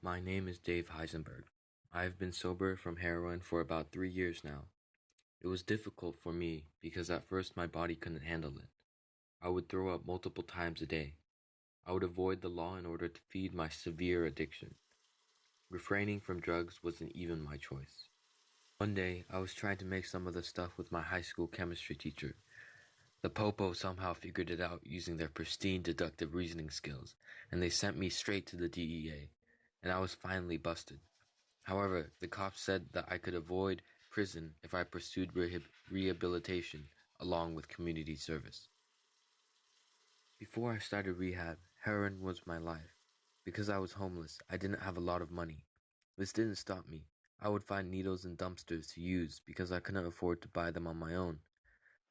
My name is Dave Heisenberg. I have been sober from heroin for about 3 years now. It was difficult for me because at first my body couldn't handle it. I would throw up multiple times a day. I would avoid the law in order to feed my severe addiction. Refraining from drugs wasn't even my choice. One day, I was trying to make some of the stuff with my high school chemistry teacher. The Popo somehow figured it out using their pristine deductive reasoning skills, and they sent me straight to the DEA, and I was finally busted. However, the cops said that I could avoid prison if I pursued rehabilitation along with community service. Before I started rehab, heroin was my life. Because I was homeless, I didn't have a lot of money. This didn't stop me. I would find needles in dumpsters to use because I couldn't afford to buy them on my own.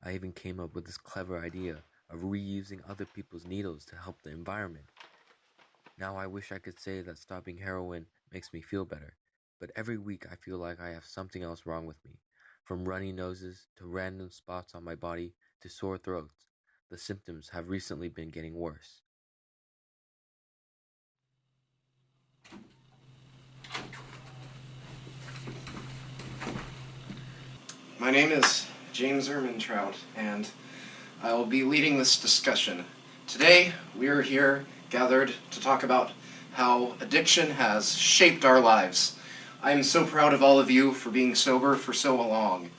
I even came up with this clever idea of reusing other people's needles to help the environment. Now I wish I could say that stopping heroin makes me feel better, but every week I feel like I have something else wrong with me. From runny noses to random spots on my body to sore throats, the symptoms have recently been getting worse. My name is James Ermintrout, and I will be leading this discussion. Today, we are here gathered to talk about how addiction has shaped our lives. I am so proud of all of you for being sober for so long.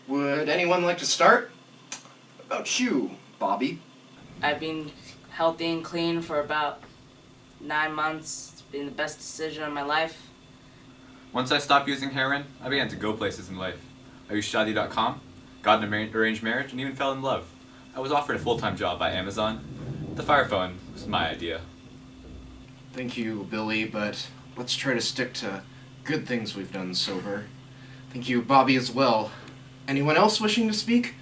Would anyone like to start? How about you, Bobby? I've been healthy and clean for about 9 months. It's been the best decision of my life. Once I stopped using heroin, I began to go places in life. I used Shadi.com, got an arranged marriage, and even fell in love. I was offered a full-time job by Amazon. The Fire Phone was my idea. Thank you, Billy, but let's try to stick to good things we've done sober. Thank you, Bobby, as well. Anyone else wishing to speak?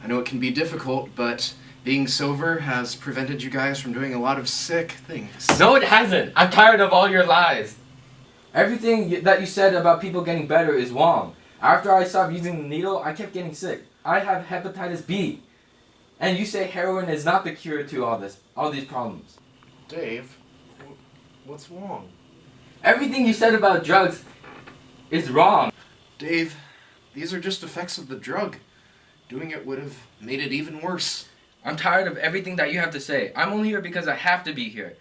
I know it can be difficult, but being sober has prevented you guys from doing a lot of sick things. No, it hasn't. I'm tired of all your lies. Everything that you said about people getting better is wrong. After I stopped using the needle, I kept getting sick. I have hepatitis B. And you say heroin is not the cure to all these problems. Dave, what's wrong? Everything you said about drugs is wrong. Dave, these are just effects of the drug. Doing it would have made it even worse. I'm tired of everything that you have to say. I'm only here because I have to be here.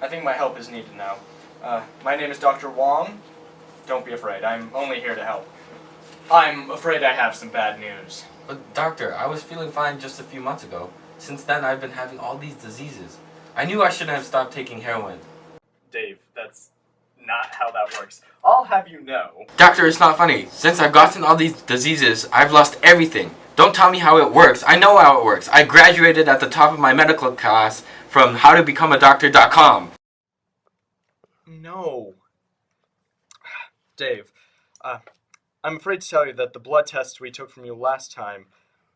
I think my help is needed now. My name is Dr. Wong. Don't be afraid, I'm only here to help. I'm afraid I have some bad news. But doctor, I was feeling fine just a few months ago. Since then, I've been having all these diseases. I knew I shouldn't have stopped taking heroin. Dave, that's not how that works. I'll have you know. Doctor, it's not funny. Since I've gotten all these diseases, I've lost everything. Don't tell me how it works. I know how it works. I graduated at the top of my medical class from howtobecome-a-doctor.com. No. Dave, I'm afraid to tell you that the blood test we took from you last time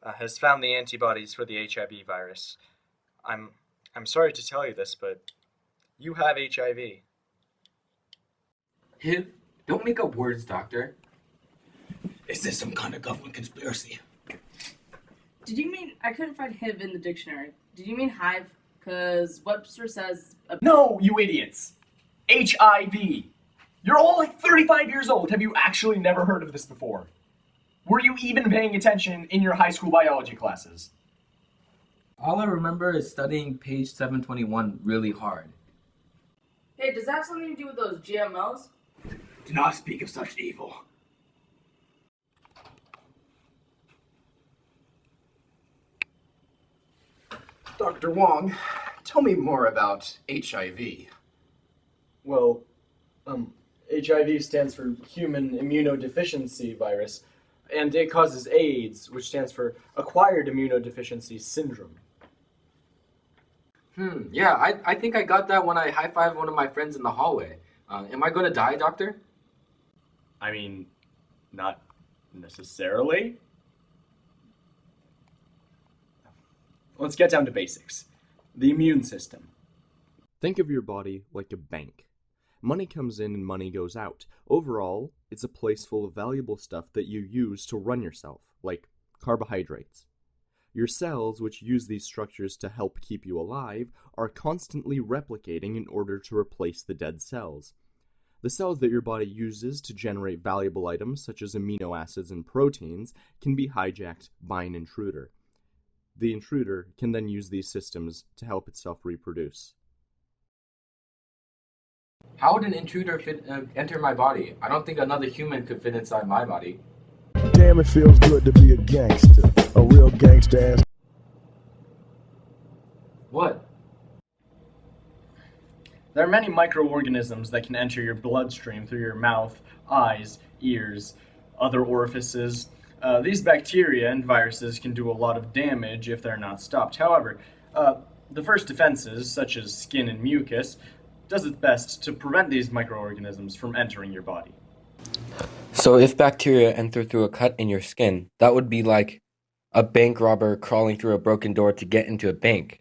has found the antibodies for the HIV virus. I'm sorry to tell you this, but you have HIV. HIV? Don't make up words, doctor. Is this some kind of government conspiracy? Did you mean, I couldn't find HIV in the dictionary. Did you mean hive? Because Webster says... No, you idiots! HIV! You're all like 35 years old. Have you actually never heard of this before? Were you even paying attention in your high school biology classes? All I remember is studying page 721 really hard. Hey, does that have something to do with those GMOs? Do not speak of such evil. Dr. Wong, tell me more about HIV. Well, HIV stands for Human Immunodeficiency Virus, and it causes AIDS, which stands for Acquired Immunodeficiency Syndrome. Yeah, I think I got that when I high-fived one of my friends in the hallway. Am I going to die, doctor? I mean, not necessarily. Let's get down to basics. The immune system. Think of your body like a bank. Money comes in and money goes out. Overall, It's a place full of valuable stuff that you use to run yourself, like carbohydrates. Your cells, which use these structures to help keep you alive, are constantly replicating in order to replace the dead cells. The cells that your body uses to generate valuable items, such as amino acids and proteins, can be hijacked by an intruder. The intruder can then use these systems to help itself reproduce. How would an intruder enter my body? I don't think another human could fit inside my body. Damn, it feels good to be a gangster. A real gangster ass. What? There are many microorganisms that can enter your bloodstream through your mouth, eyes, ears, other orifices. These bacteria and viruses can do a lot of damage if they're not stopped. However, the first defenses, such as skin and mucus, does its best to prevent these microorganisms from entering your body. So if bacteria enter through a cut in your skin, that would be like a bank robber crawling through a broken door to get into a bank.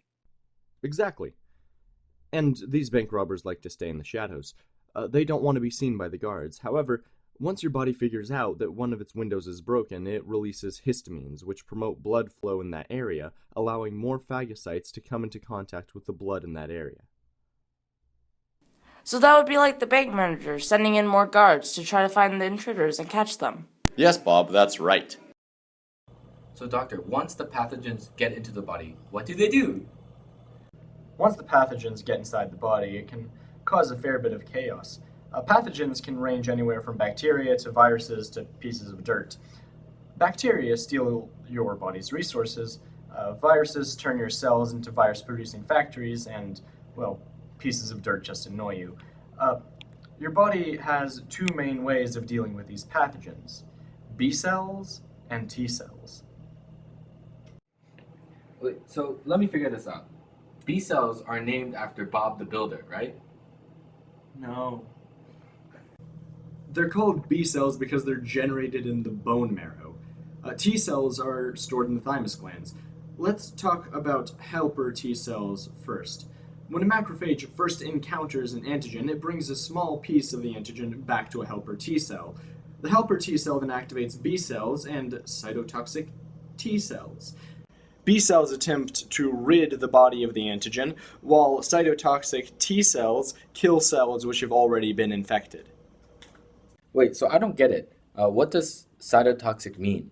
Exactly. And these bank robbers like to stay in the shadows. They don't want to be seen by the guards. However, once your body figures out that one of its windows is broken, it releases histamines, which promote blood flow in that area, allowing more phagocytes to come into contact with the blood in that area. So that would be like the bank manager sending in more guards to try to find the intruders and catch them. Yes, Bob, that's right. So doctor, once the pathogens get into the body, what do? Once the pathogens get inside the body, it can cause a fair bit of chaos. Pathogens can range anywhere from bacteria to viruses to pieces of dirt. Bacteria steal your body's resources. Viruses turn your cells into virus-producing factories, and, well, pieces of dirt just annoy you. Your body has two main ways of dealing with these pathogens: B cells and T cells. Wait, so let me figure this out. B cells are named after Bob the Builder, right? No. They're called B cells because they're generated in the bone marrow. T cells are stored in the thymus glands. Let's talk about helper T cells first. When a macrophage first encounters an antigen, it brings a small piece of the antigen back to a helper T cell. The helper T cell then activates B cells and cytotoxic T cells. B cells attempt to rid the body of the antigen, while cytotoxic T cells kill cells which have already been infected. Wait, so I don't get it. What does cytotoxic mean?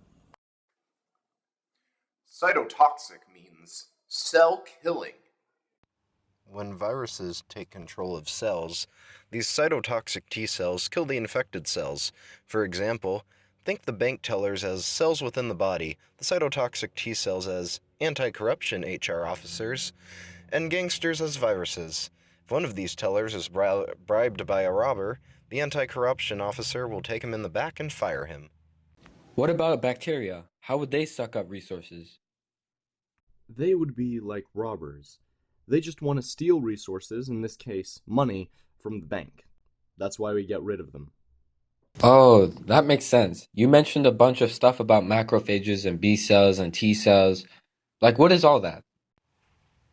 Cytotoxic means cell killing. When viruses take control of cells, these cytotoxic T cells kill the infected cells. For example, think the bank tellers as cells within the body, the cytotoxic T cells as anti-corruption HR officers, and gangsters as viruses. If one of these tellers is bribed by a robber, the anti-corruption officer will take him in the back and fire him. What about bacteria? How would they suck up resources? They would be like robbers. They just want to steal resources, in this case, money, from the bank. That's why we get rid of them. Oh, that makes sense. You mentioned a bunch of stuff about macrophages and B cells and T cells. Like, what is all that?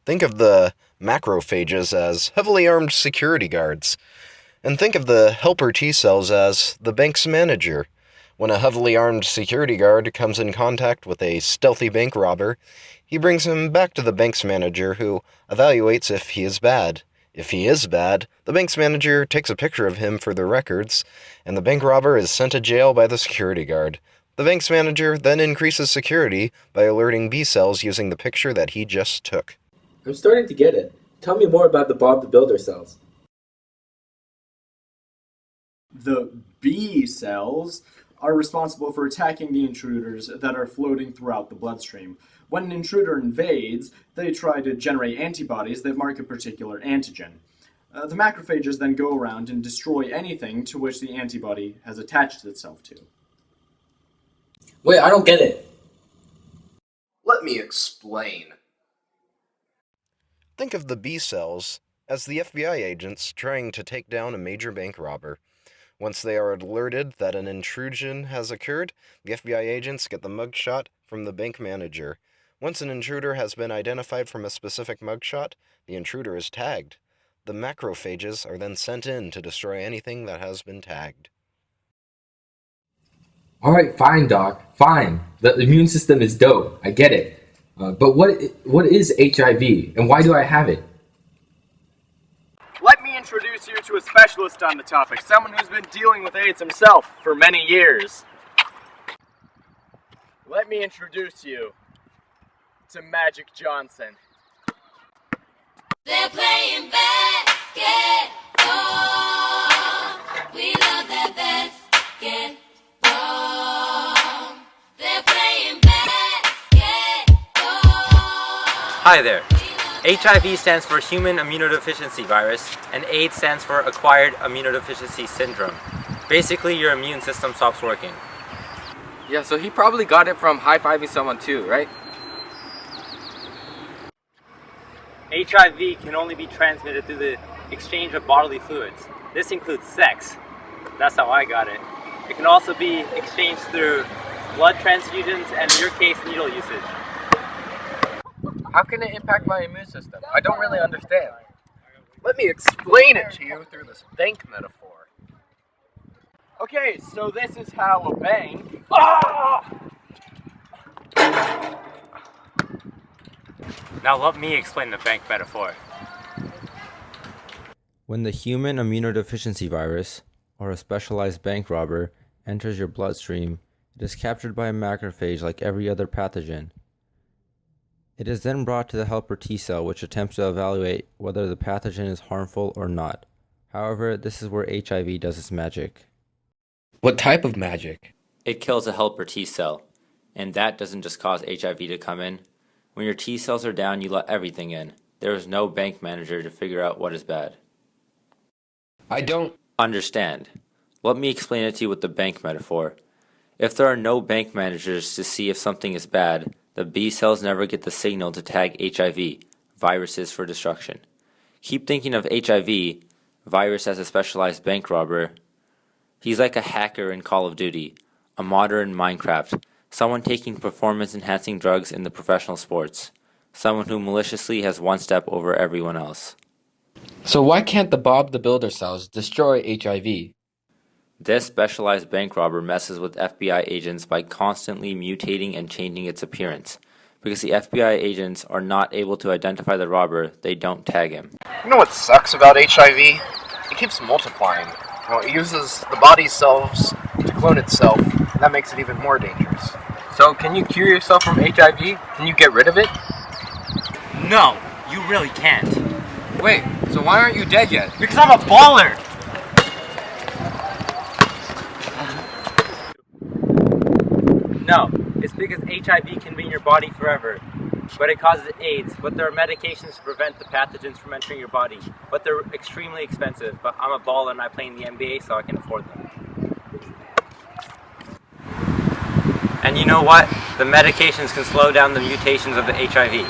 Think of the macrophages as heavily armed security guards, and think of the helper T cells as the bank's manager. When a heavily armed security guard comes in contact with a stealthy bank robber, he brings him back to the bank's manager, who evaluates if he is bad. If he is bad, the bank's manager takes a picture of him for the records, and the bank robber is sent to jail by the security guard. The bank's manager then increases security by alerting B cells using the picture that he just took. I'm starting to get it. Tell me more about the Bob the Builder cells. The B cells are responsible for attacking the intruders that are floating throughout the bloodstream. When an intruder invades, they try to generate antibodies that mark a particular antigen. The macrophages then go around and destroy anything to which the antibody has attached itself to. Wait, I don't get it. Let me explain. Think of the B cells as the FBI agents trying to take down a major bank robber. Once they are alerted that an intrusion has occurred, the FBI agents get the mugshot from the bank manager. Once an intruder has been identified from a specific mugshot, the intruder is tagged. The macrophages are then sent in to destroy anything that has been tagged. Alright, fine, Doc. Fine. The immune system is dope. I get it. But what is HIV, and why do I have it? Let me introduce you to a specialist on the topic, someone who's been dealing with AIDS himself for many years. Let me introduce you to Magic Johnson. They're playing basketball. We love that basketball. They're playing basketball. Hi there. HIV stands for Human Immunodeficiency Virus, and AIDS stands for Acquired Immunodeficiency Syndrome. Basically, your immune system stops working. Yeah, so he probably got it from high-fiving someone too, right? HIV can only be transmitted through the exchange of bodily fluids. This includes sex. That's how I got it. It can also be exchanged through blood transfusions and, in your case, needle usage. How can it impact my immune system? I don't really understand. Let me explain it to you through this bank metaphor. Okay, so this is how a bank... Now let me explain the bank metaphor. When the human immunodeficiency virus, or a specialized bank robber, enters your bloodstream, it is captured by a macrophage like every other pathogen. It is then brought to the helper T cell, which attempts to evaluate whether the pathogen is harmful or not. However, this is where HIV does its magic. What type of magic? It kills a helper T cell, and that doesn't just cause HIV to come in. When your T cells are down, you let everything in. There is no bank manager to figure out what is bad. I don't understand. Let me explain it to you with the bank metaphor. If there are no bank managers to see if something is bad, the B cells never get the signal to tag HIV, viruses for destruction. Keep thinking of HIV, virus as a specialized bank robber. He's like a hacker in Call of Duty, a modder in Minecraft, someone taking performance-enhancing drugs in the professional sports, someone who maliciously has one step over everyone else. So why can't the Bob the Builder cells destroy HIV? This specialized bank robber messes with FBI agents by constantly mutating and changing its appearance. Because the FBI agents are not able to identify the robber, they don't tag him. You know what sucks about HIV? It keeps multiplying. It uses the body's cells to clone itself, and that makes it even more dangerous. So can you cure yourself from HIV? Can you get rid of it? No, you really can't. Wait, so why aren't you dead yet? Because I'm a baller! No, it's because HIV can be in your body forever, but it causes AIDS, but there are medications to prevent the pathogens from entering your body, but they're extremely expensive, but I'm a baller and I play in the NBA, so I can afford them. And you know what? The medications can slow down the mutations of the HIV.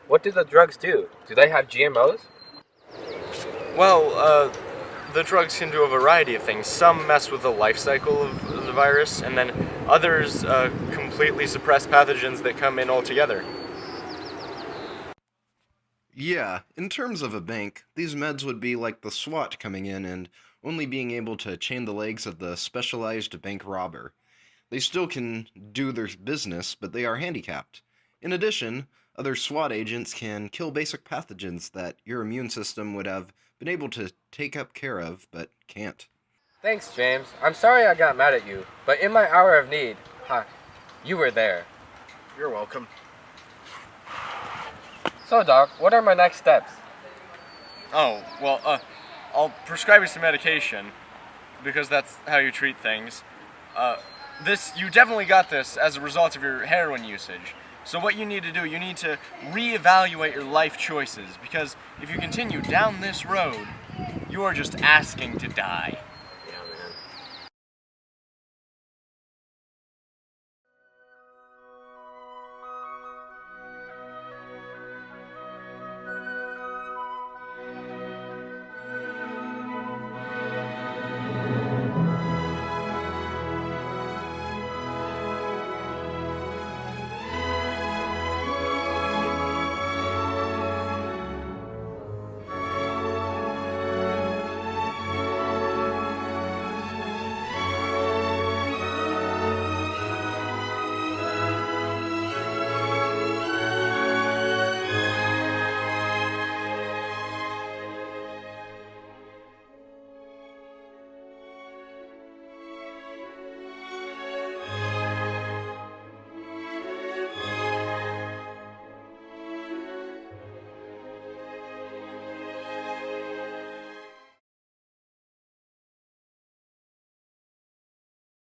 What do the drugs do? Do they have GMOs? Well, the drugs can do a variety of things. Some mess with the life cycle of the virus, and then others completely suppress pathogens that come in altogether. Yeah, in terms of a bank, these meds would be like the SWAT coming in and only being able to chain the legs of the specialized bank robber. They still can do their business, but they are handicapped. In addition, other SWAT agents can kill basic pathogens that your immune system would have been able to take up care of, but can't. Thanks, James. I'm sorry I got mad at you, but in my hour of need, you were there. You're welcome. So, Doc, what are my next steps? Oh, well, I'll prescribe you some medication, because that's how you treat things. You definitely got this as a result of your heroin usage. So what you need to do, you need to reevaluate your life choices, because if you continue down this road, you are just asking to die.